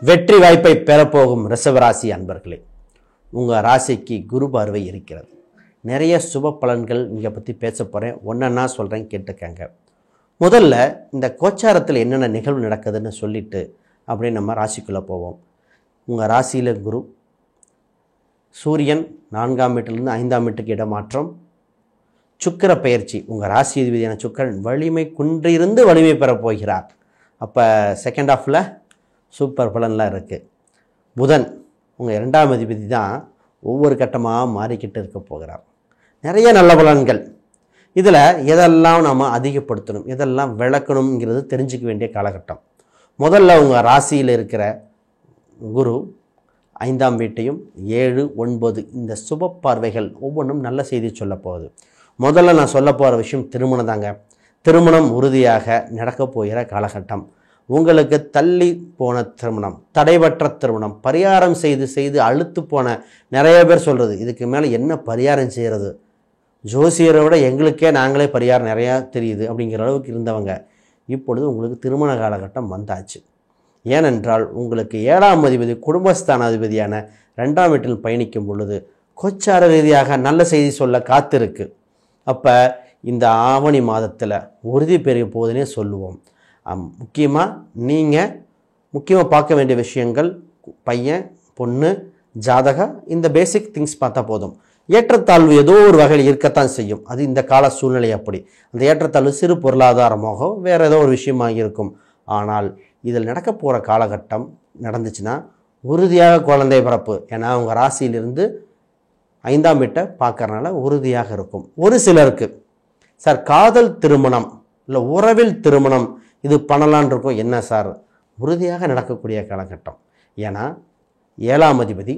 வெற்றி வாய்ப்பை பெறப்போகும் ரிஷபராசி அன்பர்களே, உங்கள் ராசிக்கு குரு பார்வை இருக்கிறது. நிறைய சுப பலன்கள் இங்கே பற்றி பேச போகிறேன். ஒன்றா சொல்கிறேன், கேட்டுக்கங்க. முதல்ல இந்த கோச்சாரத்தில் என்னென்ன நிகழ்வு நடக்குதுன்னு சொல்லிவிட்டு அப்படியே நம்ம ராசிக்குள்ளே போவோம். உங்கள் ராசியில் குரு, சூரியன் 4ஆம் வீட்டிலிருந்து 5ஆம் வீட்டுக்கு இடமாற்றம், சுக்கிர பயிற்சி. உங்கள் ராசி அதிபதியான சுக்கிரன் வலிமை குன்றிருந்து வலிமை பெறப் போகிறார். அப்போ செகண்ட் ஹாஃபில் சூப்பர் பலன்லாம் இருக்குது. புதன் உங்கள் 2ஆம் அதிபதி தான் ஒவ்வொரு கட்டமாக மாறிக்கிட்டு இருக்க போகிறார். நிறைய நல்ல பலன்கள். இதில் எதெல்லாம் நாம் அதிகப்படுத்தணும், எதெல்லாம் விளக்கணுங்கிறது தெரிஞ்சிக்க வேண்டிய காலகட்டம். முதல்ல உங்கள் ராசியில் இருக்கிற குரு 5ஆம் வீட்டையும் 7, 9 இந்த சுப பார்வைகள் ஒவ்வொன்றும் நல்ல செய்தி சொல்ல போகுது. முதல்ல நான் சொல்ல போகிற விஷயம் திருமணம் தாங்க. திருமணம் உறுதியாக நடக்கப் போகிற காலகட்டம். உங்களுக்கு தள்ளி போன திருமணம், தடைபற்ற திருமணம், பரிகாரம் செய்து அழுத்து போன நிறைய பேர் சொல்கிறது, இதுக்கு மேலே என்ன பரிகாரம் செய்கிறது, ஜோசியரை விட எங்களுக்கே நாங்களே பரிகாரம் நிறையா தெரியுது அப்படிங்கிற அளவுக்கு இருந்தவங்க இப்பொழுது உங்களுக்கு திருமண காலகட்டம் வந்தாச்சு. ஏனென்றால் உங்களுக்கு 7ஆம் அதிபதி குடும்பஸ்தான அதிபதியான 2ஆம் வீட்டில் பயணிக்கும் பொழுது கோச்சார ரீதியாக நல்ல செய்தி சொல்ல காத்திருக்கு. அப்போ இந்த ஆவணி மாதத்தில் உறுதி பெரிய போதுன்னே சொல்லுவோம். முக்கியமாக பார்க்க வேண்டிய விஷயங்கள் பையன், பொண்ணு, ஜாதகம், இந்த பேசிக் திங்ஸ் பார்த்தா போதும். ஏற்றத்தாழ்வு ஏதோ ஒரு வகையில் இருக்கத்தான் செய்யும். அது இந்த கால சூழ்நிலை அப்படி. அந்த ஏற்றத்தாழ்வு சிறு பொருளாதாரமாக வேறு ஏதோ ஒரு விஷயமாக இருக்கும். ஆனால் இதில் நடக்க போகிற காலகட்டம் நடந்துச்சுன்னா உறுதியாக குழந்தை பிறப்பு. ஏன்னா அவங்க ராசியிலிருந்து 5ஆம் வீட்டை பார்க்கறனால உறுதியாக இருக்கும். ஒரு சிலருக்கு சார் காதல் திருமணம் இல்லை உறவில் திருமணம் இது பண்ணலான் இருக்கும். என்ன சார், உறுதியாக நடக்கக்கூடிய காலகட்டம். ஏன்னா 7ஆம் அதிபதி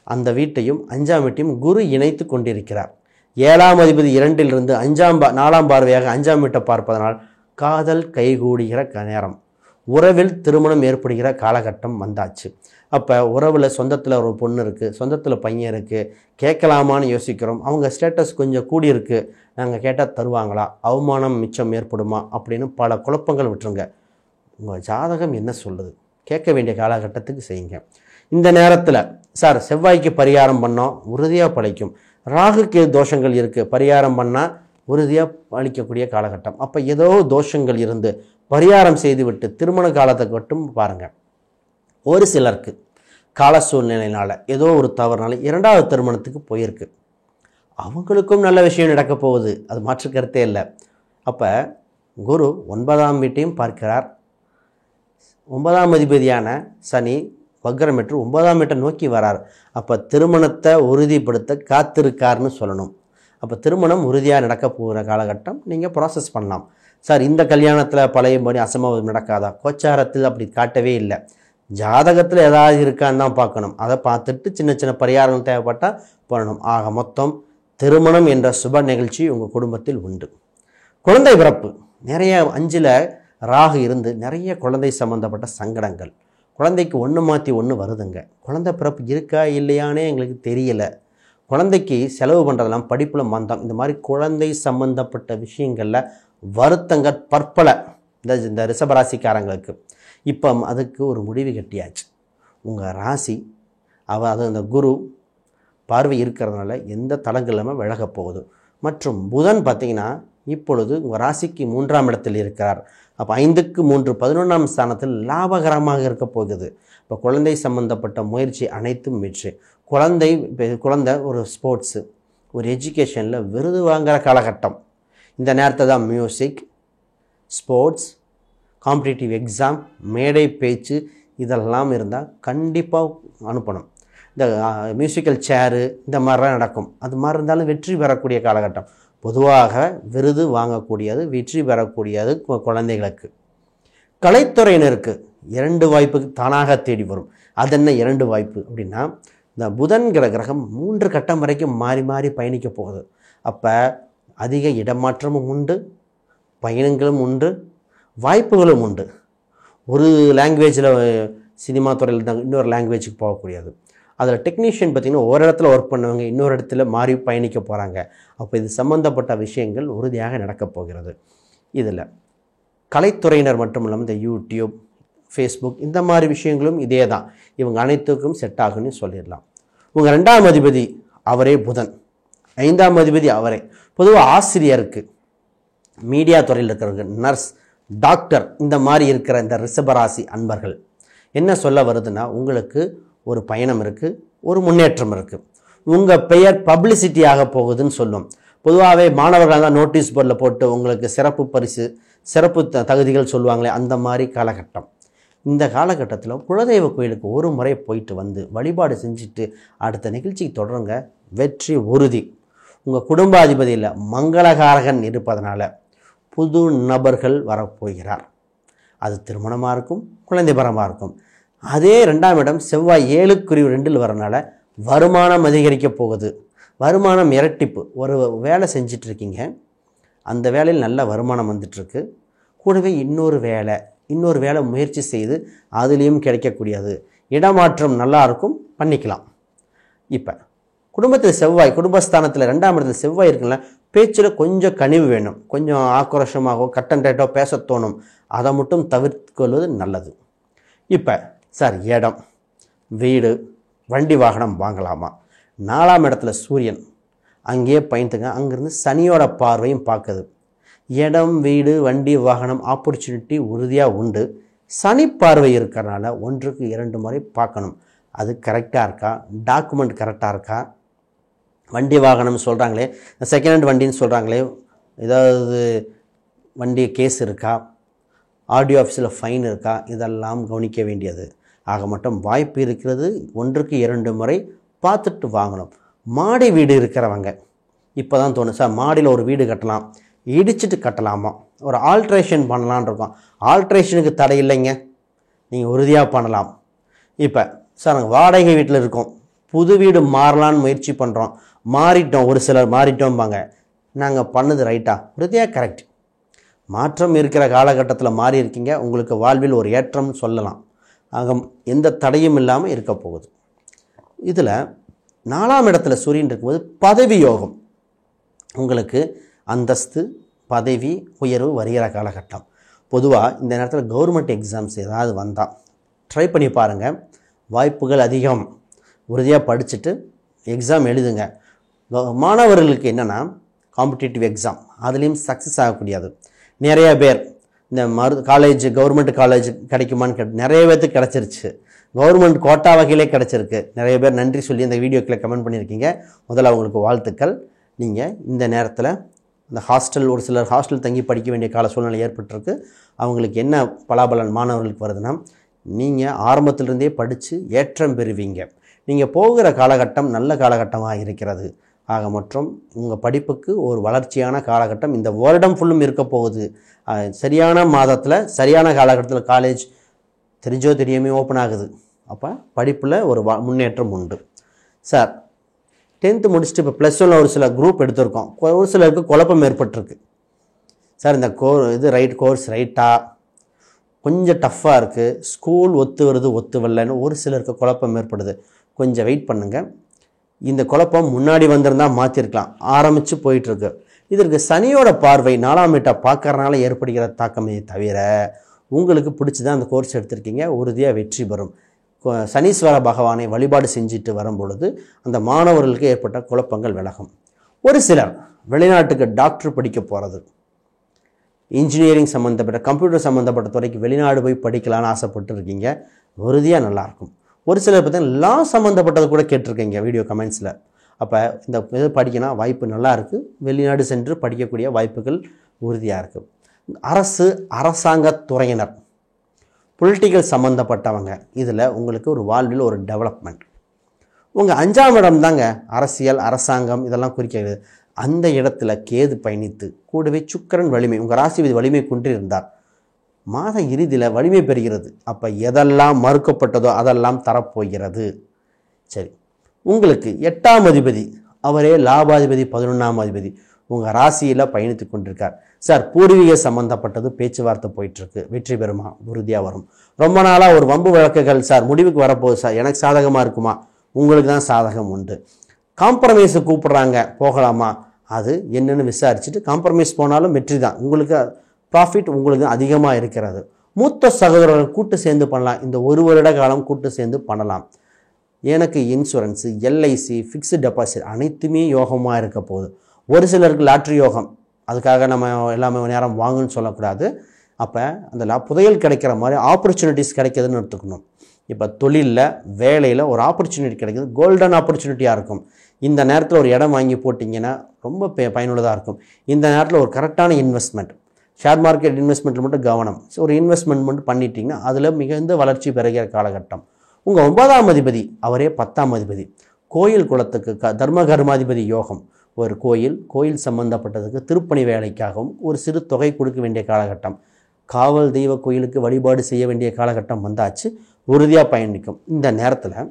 அந்த வீட்டையும் 5ஆம் வீட்டையும் குரு இணைத்து கொண்டிருக்கிறார். 7ஆம் அதிபதி 2லிருந்து 4ஆம் பார்வையாக 5ஆம் வீட்டை பார்ப்பதனால் காதல் கைகூடுகிற நேரம், உறவில் திருமணம் ஏற்படுகிற காலகட்டம் வந்தாச்சு. அப்போ உறவில் சொந்தத்தில் ஒரு பொண்ணு இருக்குது, சொந்தத்தில் பையன் இருக்குது, கேட்கலாமான்னு யோசிக்கிறோம். அவங்க ஸ்டேட்டஸ் கொஞ்சம் கூடியிருக்கு, நாங்கள் கேட்டால் தருவாங்களா, அவமானம் மிச்சம் ஏற்படுமா அப்படின்னு பல குழப்பங்கள் விட்டுருங்க. உங்கள் ஜாதகம் என்ன சொல்லுது, கேட்க வேண்டிய காலகட்டத்துக்கு செய்யுங்க. இந்த நேரத்தில் சார் செவ்வாய்க்கு பரிகாரம் பண்ணோம், உறுதியாக பழிக்கும். ராகுக்கு தோஷங்கள் இருக்குது, பரிகாரம் பண்ணால் உறுதியாக அளிக்கக்கூடிய காலகட்டம். அப்போ ஏதோ தோஷங்கள் இருந்து பரிகாரம் செய்துவிட்டு திருமண காலத்தை மட்டும் பாருங்கள். ஒரு சிலருக்கு கால சூழ்நிலையினால் ஏதோ ஒரு தவறுனால 2வது திருமணத்துக்கு போயிருக்கு. அவங்களுக்கும் நல்ல விஷயம் நடக்க போகுது, அது மாற்று கருத்தே இல்லை. அப்போ குரு 9ஆம் வீட்டையும் பார்க்கிறார். 9ஆம் அதிபதியான சனி வக்ரமெற்று 9ஆம் வீட்டை நோக்கி வரார். அப்போ திருமணத்தை உறுதிப்படுத்த காத்திருக்காருன்னு சொல்லணும். அப்போ திருமணம் உறுதியாக நடக்க போகிற காலகட்டம். நீங்கள் ப்ராசஸ் பண்ணலாம். சார் இந்த கல்யாணத்தில் பழையபடி அசம்பாவிதம் நடக்காதா, கோச்சாரத்தில் அப்படி காட்டவே இல்லை. ஜாதகத்தில் ஏதாவது இருக்கான்னு தான் பார்க்கணும். அதை பார்த்துட்டு சின்ன சின்ன பரிகாரங்கள் தேவைப்பட்டால் பண்ணணும். ஆக மொத்தம் திருமணம் என்ற சுப நிகழ்ச்சி உங்கள் குடும்பத்தில் உண்டு. குழந்தை பிறப்பு நிறைய 5ல் ராகு இருந்து நிறைய குழந்தை சம்பந்தப்பட்ட சங்கடங்கள். குழந்தைக்கு ஒன்று மாற்றி ஒன்று வருதுங்க. குழந்தை பிறப்பு இருக்கா இல்லையானே எங்களுக்கு தெரியலை. குழந்தைக்கு செலவு பண்ணுறதெல்லாம் படிப்பில் மந்தம். இந்த மாதிரி குழந்தை சம்பந்தப்பட்ட விஷயங்களில் வருத்தங்கள் பற்பல இந்த ரிஷபராசிக்காரங்களுக்கு. இப்போ அதுக்கு ஒரு முடிவு கட்டியாச்சு. உங்கள் ராசி அது அந்த குரு பார்வை இருக்கிறதுனால எந்த தடங்கள் இல்லாமல் விலகப் போகுது. மற்றும் புதன் பார்த்திங்கன்னா இப்பொழுது உங்கள் ராசிக்கு 3ஆம் இடத்தில் இருக்கிறார். அப்போ 5க்கு 3 11ஆம் ஸ்தானத்தில் லாபகரமாக இருக்க போகுது. இப்போ குழந்தை சம்பந்தப்பட்ட முயற்சி அனைத்தும் வெற்றி. குழந்தை ஒரு ஸ்போர்ட்ஸு, ஒரு எஜுகேஷனில் விருது வாங்குகிற காலகட்டம். இந்த நேரத்தை தான் மியூசிக், ஸ்போர்ட்ஸ், காம்படிட்டிவ் எக்ஸாம், மேடை பேச்சு இதெல்லாம் இருந்தால் கண்டிப்பாக அனுப்பணும். இந்த மியூசிக்கல் சேரு இந்த மாதிரிலாம் நடக்கும். அது மாதிரி இருந்தாலும் வெற்றி பெறக்கூடிய காலகட்டம். பொதுவாக விருது வாங்கக்கூடியது, வெற்றி பெறக்கூடியது குழந்தைகளுக்கு. கலைத்துறையினருக்கு 2 வாய்ப்புக்கு தானாக தேடி வரும். அது என்ன 2 வாய்ப்பு அப்படின்னா, இந்த புதன்கிற கிரகம் 3 கட்டம் வரைக்கும் மாறி மாறி பயணிக்க போகுது. அப்போ அதிக இடமாற்றமும் உண்டு, பயணங்களும் உண்டு, வாய்ப்புகளும் உண்டு. ஒரு லாங்குவேஜில் சினிமா துறையில் தான் இன்னொரு லாங்குவேஜுக்கு போகக்கூடியது. அதில் டெக்னீஷியன் பார்த்திங்கன்னா ஒரு இடத்துல ஒர்க் பண்ணவங்க இன்னொரு இடத்துல மாறி பயணிக்க போகிறாங்க. அப்போ இது சம்மந்தப்பட்ட விஷயங்கள் உறுதியாக நடக்கப் போகிறது. இதில் கலைத்துறையினர் மட்டும் இல்லாமல் இந்த யூடியூப், ஃபேஸ்புக் இந்த மாதிரி விஷயங்களும் இதே தான். இவங்க அனைத்துக்கும் செட் ஆகுன்னு சொல்லிடலாம். உங்கள் 2ஆம் அதிபதி அவரே புதன், 5ஆம் அதிபதி அவரே. பொதுவாக ஆசிரியருக்கு, மீடியா துறையில் இருக்கிறவங்க, நர்ஸ், டாக்டர் இந்த மாதிரி இருக்கிற இந்த ரிஷபராசி அன்பர்கள் என்ன சொல்ல வருதுன்னா, உங்களுக்கு ஒரு பயணம் இருக்குது, ஒரு முன்னேற்றம் இருக்குது, உங்கள் பெயர் பப்ளிசிட்டி ஆக போகுதுன்னு சொல்லும். பொதுவாகவே மாணவர்கள் தான் நோட்டீஸ் போர்டில் போட்டு உங்களுக்கு சிறப்பு பரிசு, சிறப்பு தகுதிகள் சொல்லுவாங்களே, அந்த மாதிரி காலகட்டம். இந்த காலகட்டத்தில் குலதெய்வ கோயிலுக்கு ஒரு முறை போயிட்டு வந்து வழிபாடு செஞ்சுட்டு அடுத்த நிகழ்ச்சிக்கு தொடருங்க, வெற்றி உறுதி. உங்கள் குடும்பாதிபதியில் மங்களகாரகன் இருப்பதனால புது நபர்கள் வரப்போகிறார். அது திருமணமாக இருக்கும், குழந்தை பரமாக இருக்கும். அதே 2ஆம் இடம் செவ்வாய் 7 வரனால வருமானம் அதிகரிக்க போகுது. வருமானம் இரட்டிப்பு. ஒரு வேலை செஞ்சிட்ருக்கீங்க, அந்த வேலையில் நல்ல வருமானம் வந்துட்டுருக்கு. கூடவே இன்னொரு வேலை முயற்சி செய்து அதுலேயும் கிடைக்கக்கூடியது. இடமாற்றம் நல்லா இருக்கும், பண்ணிக்கலாம். இப்போ குடும்பத்தில் செவ்வாய், குடும்பஸ்தானத்தில் 2ஆம் இடத்துல செவ்வாய் இருக்குல்ல, பேச்சில் கொஞ்சம் கனிவு வேணும். கொஞ்சம் ஆக்ரோஷமாகவோ கட்டன் டைட்டோ பேச தோணும். அதை மட்டும் தவிர்த்துக்கொள்வது நல்லது. இப்போ சார், இடம், வீடு, வண்டி வாகனம் வாங்கலாமா? 4ஆம் இடத்துல சூரியன், அங்கேயே பயந்துங்க. அங்கேருந்து சனியோட பார்வையும் பார்க்குது. இடம், வீடு, வண்டி வாகனம் ஆப்பர்ச்சுனிட்டி உறுதியாக உண்டு. சனி பார்வை இருக்கிறனால 1க்கு 2 முறை பார்க்கணும். அது கரெக்டாக இருக்கா? டாக்குமெண்ட் கரெக்டாக இருக்கா? வண்டி வாகனம் சொல்கிறாங்களே, செகண்ட் ஹேண்ட் வண்டின்னு சொல்கிறாங்களே, ஏதாவது வண்டி கேஸ் இருக்கா? ஆர்டிஓ ஆஃபீஸில் ஃபைன் இருக்கா? இதெல்லாம் கவனிக்க வேண்டியது. ஆக மட்டும் வாய்ப்பு இருக்கிறது, 1க்கு 2 முறை பார்த்துட்டு வாங்கணும். மாடி வீடு இருக்கிறவங்க இப்போ தான் தோணும், சார் மாடியில் ஒரு வீடு கட்டலாம், இடிச்சிட்டு கட்டலாமா, ஒரு ஆல்ட்ரேஷன் பண்ணலான் இருக்கோம். ஆல்ட்ரேஷனுக்கு தடை இல்லைங்க, நீங்கள் உறுதியாக பண்ணலாம். இப்போ சார் நாங்கள் வாடகை வீட்டில் இருக்கோம், புது வீடு மாறலான்னு முயற்சி பண்ணுறோம், மாறிட்டோம், ஒரு சிலர் மாறிட்டோம்பாங்க. நாங்கள் பண்ணது ரைட்டா? உறுதியாக கரெக்ட். மாற்றம் இருக்கிற காலகட்டத்தில் மாறி இருக்கீங்க, உங்களுக்கு வாழ்வில் ஒரு ஏற்றம் சொல்லலாம். ஆக எந்த தடையும் இல்லாமல் இருக்க போகுது. இதில் 4ஆம் இடத்துல சூரியன் இருக்கும்போது பதவி யோகம், உங்களுக்கு அந்தஸ்து, பதவி உயர்வு வருகிற காலகட்டம். பொதுவாக இந்த நேரத்தில் கவர்மெண்ட் எக்ஸாம்ஸ் ஏதாவது வந்தால் ட்ரை பண்ணி பாருங்கள், வாய்ப்புகள் அதிகம். உறுதியாக படிச்சுட்டு எக்ஸாம் எழுதுங்க. மாணவர்களுக்கு என்னென்னா காம்படிட்டிவ் எக்ஸாம், அதுலேயும் சக்ஸஸ் ஆகக்கூடியது. நிறைய பேர் இந்த காலேஜ், கவர்மெண்ட் காலேஜ் கிடைக்குமான்னு நிறைய பேர்த்துக்கு கிடச்சிருச்சு. கவர்மெண்ட் கோட்டா வகையிலே கிடச்சிருக்கு. நிறைய பேர் நன்றி சொல்லி இந்த வீடியோக்களை கமெண்ட் பண்ணியிருக்கீங்க. முதல்ல அவங்களுக்கு வாழ்த்துக்கள். நீங்கள் இந்த நேரத்தில் இந்த ஹாஸ்டல், ஒரு சிலர் ஹாஸ்டல் தங்கி படிக்க வேண்டிய கால சூழ்நிலை ஏற்பட்டிருக்கு. அவங்களுக்கு என்ன பலாபலன் மாணவர்களுக்கு வருதுன்னா, நீங்கள் ஆரம்பத்திலிருந்தே படித்து ஏற்றம் பெறுவீங்க. நீங்கள் போகிற காலகட்டம் நல்ல காலகட்டமாக இருக்கிறது. ஆக மற்றும் உங்கள் படிப்புக்கு ஒரு வளர்ச்சியான காலகட்டம் இந்த வருடம் ஃபுல்லும் இருக்க போகுது. சரியான மாதத்தில் சரியான காலகட்டத்தில் காலேஜ் தெரிஞ்சோ தெரியாமல் ஓப்பன் ஆகுது. அப்போ படிப்பில் ஒரு முன்னேற்றம் உண்டு. சார் 10th முடிச்சுட்டு இப்போ +1 ஒரு சில குரூப் எடுத்திருக்கோம், ஒரு சிலருக்கு குழப்பம் ஏற்பட்டிருக்கு. சார் இந்த கோர்ஸ் ரைட்டா, கொஞ்சம் டஃப்பாக இருக்குது, ஸ்கூல் ஒத்து வருது ஒத்து வரலன்னு ஒரு சிலருக்கு குழப்பம் ஏற்படுது. கொஞ்சம் வெயிட் பண்ணுங்கள். இந்த குழப்பம் முன்னாடி வந்திருந்தால் மாற்றிருக்கலாம், ஆரம்பித்து போயிட்டுருக்கு. இதற்கு சனியோட பார்வை 4ஆம் வீட்டை பார்க்கறனால ஏற்படுகிற தாக்கமே தவிர உங்களுக்கு பிடிச்சி தான் அந்த கோர்ஸ் எடுத்திருக்கீங்க, உறுதியாக வெற்றி பெறும். சனீஸ்வர பகவானை வழிபாடு செஞ்சுட்டு வரும்பொழுது அந்த மாணவர்களுக்கு ஏற்பட்ட குழப்பங்கள் விலகும். ஒரு சிலர் வெளிநாட்டுக்கு டாக்டர் படிக்க போகிறது, இன்ஜினியரிங் சம்மந்தப்பட்ட, கம்ப்யூட்டர் சம்மந்தப்பட்ட துறைக்கு வெளிநாடு போய் படிக்கலான்னு ஆசைப்பட்டு இருக்கீங்க, உறுதியாக நல்லாயிருக்கும். ஒரு சிலர் பார்த்தீங்கன்னா லா சம்மந்தப்பட்டது கூட கேட்டிருக்கீங்க வீடியோ கமெண்ட்ஸில். அப்போ இந்த இது படிக்கணும், வாய்ப்பு நல்லா இருக்குது, வெளிநாடு சென்று படிக்கக்கூடிய வாய்ப்புகள் உறுதியாக இருக்குது. அரசாங்க துறையினர், பொலிட்டிக்கல் சம்மந்தப்பட்டவங்க, இதில் உங்களுக்கு ஒரு வாழ்வில் ஒரு டெவலப்மெண்ட். உங்கள் 5ஆம் இடம் தாங்க அரசியல், அரசாங்கம் இதெல்லாம் குறிக்கிறது. அந்த இடத்துல கேது பயணித்து கூடவே சுக்கிரன் வலிமை, உங்கள் ராசிபதி வலிமை கொண்டிருந்தார், மாத இறுதியில் வலிமை பெறுகிறது. அப்போ எதெல்லாம் மறுக்கப்பட்டதோ அதெல்லாம் தரப்போகிறது. சரி, உங்களுக்கு 8ஆம் அதிபதி அவரே லாபாதிபதி, 11ஆம் அதிபதி உங்கள் ராசியில் பயணித்து கொண்டிருக்கார். சார் பூர்வீக சம்மந்தப்பட்டது பேச்சுவார்த்தை போயிட்டுருக்கு, வெற்றி பெறுமா? உறுதியாக வரும். ரொம்ப நாளாக ஒரு வம்பு வழக்குகள் சார் முடிவுக்கு வரப்போகுது சார், எனக்கு சாதகமாக இருக்குமா? உங்களுக்கு தான் சாதகம் உண்டு. காம்ப்ரமைஸு கூப்பிட்றாங்க, போகலாமா? அது என்னென்னு விசாரிச்சுட்டு காம்ப்ரமைஸ் போனாலும் வெற்றி தான், உங்களுக்கு ப்ராஃபிட் உங்களுக்கு அதிகமாக இருக்கிறது. மூத்த சகோதரர்கள் கூட்டு சேர்ந்து பண்ணலாம். இந்த 1 வருட காலம் கூட்டு சேர்ந்து பண்ணலாம். எனக்கு இன்சூரன்ஸு, எல்ஐசி, ஃபிக்ஸ்டு டெபாசிட் அனைத்துமே யோகமாக இருக்க போகுது. ஒரு சிலருக்கு லாட்ரி யோகம், அதுக்காக நம்ம எல்லாமே நேரம் வாங்குன்னு சொல்லக்கூடாது. அப்போ அந்த புதையல் கிடைக்கிற மாதிரி ஆப்பர்ச்சுனிட்டிஸ் கிடைக்கிதுன்னு எடுத்துக்கணும். இப்போ தொழிலில், வேலையில் ஒரு ஆப்பர்ச்சுனிட்டி கிடைக்கிது, கோல்டன் ஆப்பர்ச்சுனிட்டியாக இருக்கும். இந்த நேரத்தில் ஒரு இடம் வாங்கி போட்டிங்கன்னா ரொம்ப பயனுள்ளதாக இருக்கும். இந்த நேரத்தில் ஒரு கரெக்டான இன்வெஸ்ட்மெண்ட், ஷேர் மார்க்கெட் இன்வெஸ்ட்மெண்ட்டில் மட்டும் கவனம். ஒரு இன்வெஸ்ட்மெண்ட் மட்டும் பண்ணிட்டீங்கன்னா அதில் மிகுந்த வளர்ச்சி பெறுகிற காலகட்டம். உங்கள் 9ஆம் அதிபதி அவரே 10ஆம் அதிபதி, கோயில் குலத்துக்கு தர்ம கர்மாதிபதி யோகம். ஒரு கோயில் சம்பந்தப்பட்டதுக்கு திருப்பணி வேலைக்காகவும் ஒரு சிறு தொகை கொடுக்க வேண்டிய காலகட்டம். காவல் தெய்வ கோயிலுக்கு வழிபாடு செய்ய வேண்டிய காலகட்டம் வந்தாச்சு. உறுதியாக பயணிக்கும். இந்த நேரத்தில்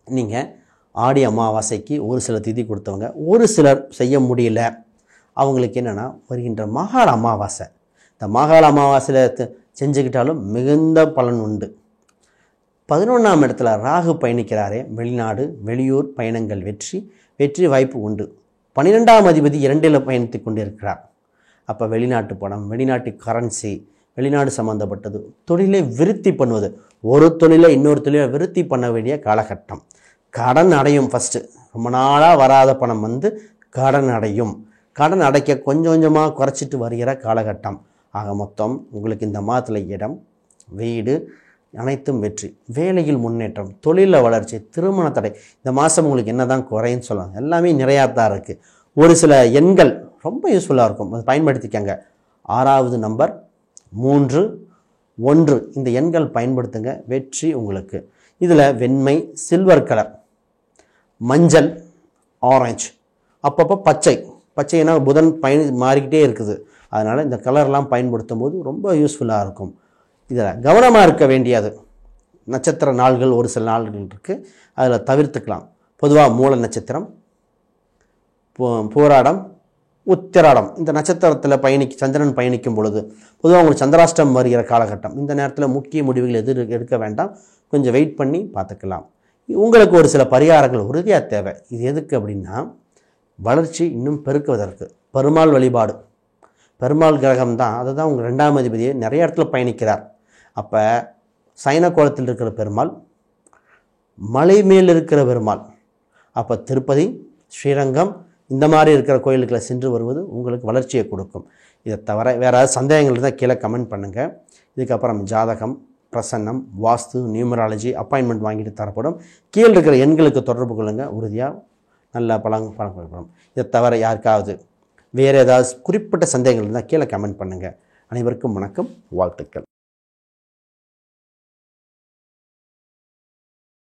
நீங்கள் ஆடி அமாவாசைக்கு ஒரு சில திதி கொடுத்தவங்க, ஒரு சிலர் செய்ய முடியல, அவங்களுக்கு என்னென்னா வருகின்ற மாகாள அமாவாசை, இந்த மாகாள அமாவாசையில் செஞ்சுக்கிட்டாலும் மிகுந்த பலன் உண்டு. 11ஆம் இடத்துல ராகு பயணிக்கிறாரே, வெளிநாடு வெளியூர் பயணங்கள் வெற்றி வாய்ப்பு உண்டு. 12ஆம் அதிபதி 2இல் பயணித்து கொண்டிருக்கிறார். அப்போ வெளிநாட்டு பணம், வெளிநாட்டு கரன்சி, வெளிநாடு சம்மந்தப்பட்டது, தொழிலை விருத்தி பண்ணுவது, ஒரு தொழிலை இன்னொரு தொழிலை விருத்தி பண்ண வேண்டிய காலகட்டம். கடன் அடையும். ஃபஸ்ட்டு ரொம்ப நாளாக வராத பணம் கடன் அடையும். கடன் அடைக்க கொஞ்சம் கொஞ்சமாக குறைச்சிட்டு வருகிற காலகட்டம். ஆக மொத்தம் உங்களுக்கு இந்த மாதத்தில் இடம், வீடு அனைத்தும் வெற்றி, வேலையில் முன்னேற்றம், தொழிலில் வளர்ச்சி, திருமண தடை. இந்த மாதம் உங்களுக்கு என்ன தான் குறைன்னு சொல்லலாம், எல்லாமே நிறையா தான் இருக்குது. ஒரு சில எண்கள் ரொம்ப யூஸ்ஃபுல்லாக இருக்கும், அதை பயன்படுத்திக்கங்க. 6வது நம்பர் 3, 1 இந்த எண்கள் பயன்படுத்துங்க, வெற்றி உங்களுக்கு. இதில் வெண்மை, சில்வர் கலர், மஞ்சள், ஆரஞ்சு, அப்பப்போ பச்சைனா புதன் மாறிக்கிட்டே இருக்குது. அதனால் இந்த கலர்லாம் பயன்படுத்தும் போது ரொம்ப யூஸ்ஃபுல்லாக இருக்கும். இதில் கவனமாக இருக்க வேண்டியது, நட்சத்திர நாள்கள் ஒரு சில நாள்கள் இருக்குது, அதில் தவிர்த்துக்கலாம். பொதுவாக மூல நட்சத்திரம், போராடம், உத்திராடம் இந்த நட்சத்திரத்தில் சந்திரன் பயணிக்கும் பொழுது பொதுவாக உங்களுக்கு சந்திராஷ்டம் வருகிற காலகட்டம். இந்த நேரத்தில் முக்கிய முடிவுகள் எடுக்க வேண்டாம், கொஞ்சம் வெயிட் பண்ணி பார்த்துக்கலாம். உங்களுக்கு ஒரு சில பரிகாரங்கள் உறுதியாக தேவை. இது எதுக்கு அப்படின்னா, வளர்ச்சி இன்னும் பெருக்குவதற்கு. பெருமாள் வழிபாடு, பெருமாள் கிரகம் தான், அதுதான் உங்கள் 2ஆம் அதிபதியை நிறைய இடத்துல பயணிக்கிறார். அப்போ சைன கோலத்தில் இருக்கிற பெருமாள், மலை மேல் இருக்கிற பெருமாள், அப்போ திருப்பதி, ஸ்ரீரங்கம் இந்த மாதிரி இருக்கிற கோயிலுக்களை சென்று வருவது உங்களுக்கு வளர்ச்சியை கொடுக்கும். இதை தவிர வேறு ஏதாவது சந்தேகங்கள் இருந்தால் கீழே கமெண்ட் பண்ணுங்கள். இதுக்கப்புறம் ஜாதகம், பிரசன்னம், வாஸ்து, நியூமராலஜி அப்பாயின்மெண்ட் வாங்கிட்டு தரப்படும். கீழே இருக்கிற எண்களுக்கு தொடர்பு கொள்ளுங்கள், உறுதியாக நல்ல பலன். இதை தவிர யாருக்காவது வேறு ஏதாவது குறிப்பிட்ட சந்தேகங்கள் இருந்தால் கீழே கமெண்ட் பண்ணுங்கள். அனைவருக்கும் வணக்கம், வாழ்த்துக்கள்.